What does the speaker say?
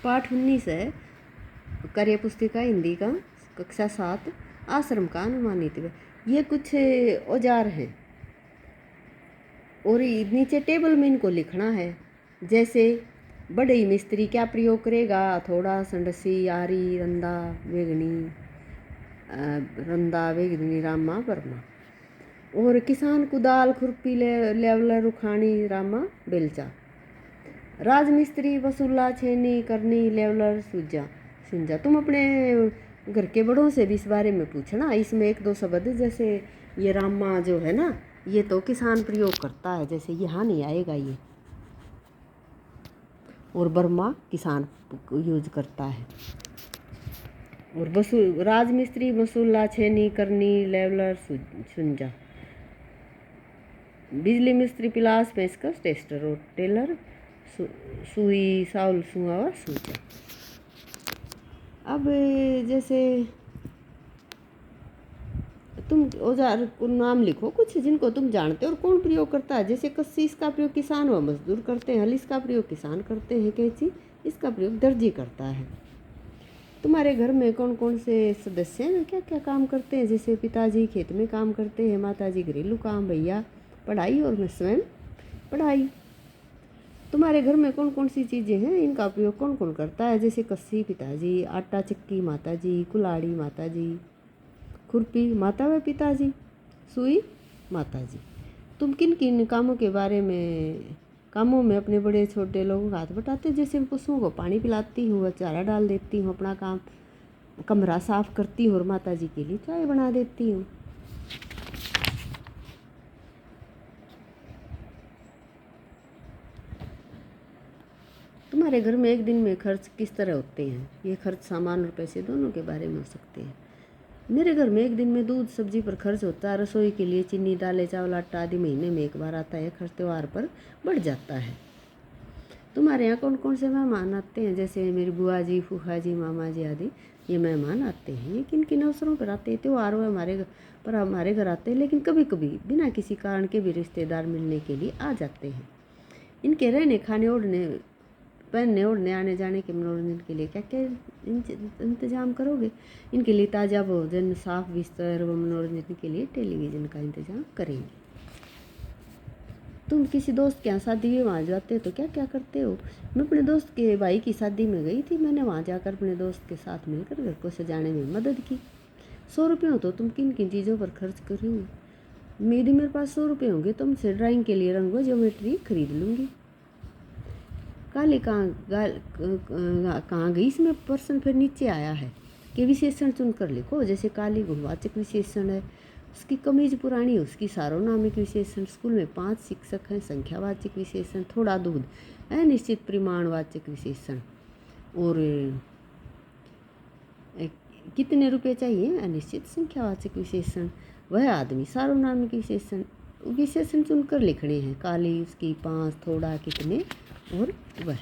पाठ 19 है, कार्य पुस्तिका हिंदी का, कक्षा 7, आश्रम का अनुमानित। ये कुछ औजार हैं और नीचे टेबल में इनको लिखना है। जैसे बढ़ई मिस्त्री क्या प्रयोग करेगा? हथौड़ा, संडसी, आरी, रंदा, वेगनी, रामा, वर्मा। और किसान कुदाल, खुरपी, लेवलर, रुखानी, रामा, बेलचा। राजमिस्त्री वसूला, छेनी, करनी, लेवलर, सुंजा। तुम अपने घर के बड़ों से भी इस बारे में पूछना। इसमें एक दो शब्द जैसे ये रामा जो है ना, ये तो किसान प्रयोग करता है, जैसे यहाँ नहीं आएगा ये। और बर्मा किसान यूज करता है। और राजमिस्त्री वसूला, छेनी, करनी, लेवलर, सुंजा। बिजली मिस्त्री पिलास, पेचकस, टेस्टर। और टेलर सुई, साउल, सुआ और सूचा। अब जैसे तुम औजार को नाम लिखो कुछ जिनको तुम जानते हो और कौन प्रयोग करता है। जैसे कस्सी, इसका प्रयोग किसान व मजदूर करते हैं। हल, इसका प्रयोग किसान करते हैं। कैंची, इसका प्रयोग दर्जी करता है। तुम्हारे घर में कौन कौन से सदस्य हैं, क्या क्या काम करते हैं? जैसे पिताजी खेत में काम करते हैं, माताजी घरेलू काम, भैया पढ़ाई और मैं स्वयं पढ़ाई। तुम्हारे घर में कौन कौन सी चीज़ें हैं, इनका प्रयोग कौन कौन करता है? जैसे कस्सी पिताजी, आटा चक्की माताजी, कुल्हाड़ी माताजी, खुरपी माता व पिताजी, सुई माताजी। तुम किन किन कामों में अपने बड़े छोटे लोगों का हाथ बटाते? जैसे पशुओं को पानी पिलाती हूँ, चारा डाल देती हूँ, अपना काम कमरा साफ करती हूँ और माताजी के लिए चाय बना देती हूँ। तुम्हारे घर में एक दिन में खर्च किस तरह होते हैं? ये खर्च सामान और पैसे दोनों के बारे में हो सकते हैं। मेरे घर में एक दिन में दूध सब्जी पर खर्च होता है। रसोई के लिए चीनी, दालें, चावल, आटा आदि महीने में एक बार आता है। खर्च त्योहार पर बढ़ जाता है। तुम्हारे यहाँ कौन कौन से मेहमान आते हैं? जैसे मेरी बुआ जी, फूफा जी, मामा जी आदि ये मेहमान आते हैं। ये किन किन अवसरों पर आते हैं? त्योहार हुए हमारे घर आते हैं, लेकिन कभी कभी बिना किसी कारण के भी रिश्तेदार मिलने के लिए आ जाते हैं। इनके रहने, खाने, ओढ़ने, पहनने, ओढ़ने, आने जाने के मनोरंजन के लिए क्या क्या इंतजाम करोगे? इनके लिए ताज़ा भोजन, साफ बिस्तर व मनोरंजन के लिए टेलीविज़न का इंतजाम करेंगे। तुम किसी दोस्त के यहाँ शादी में वहाँ जाते हो तो क्या क्या करते हो? मैं अपने दोस्त के भाई की शादी में गई थी। मैंने वहाँ जाकर अपने दोस्त के साथ मिलकर घर को सजाने में मदद की। 100 रुपये हो तो तुम किन किन चीज़ों पर खर्च कर रही हो? मेरे पास 100 रुपये होंगे तो तुमसे ड्राइंग के लिए रंग व ज्योमेट्री खरीद लूँगी। काली कहाँ गई? इसमें प्रश्न फिर नीचे आया है कि विशेषण चुनकर लिखो। जैसे काली गुणवाचक विशेषण है, उसकी कमीज पुरानी, उसकी सार्वनामिक विशेषण। स्कूल में 5 शिक्षक हैं, संख्यावाचक विशेषण। थोड़ा दूध, अनिश्चित परिमाणवाचक विशेषण। और कितने रुपए चाहिए, अनिश्चित संख्यावाचक विशेषण। वह आदमी, सार्वनामिक विशेषण चुनकर लिखने हैं। काली, उसकी 5, थोड़ा, कितने और वह।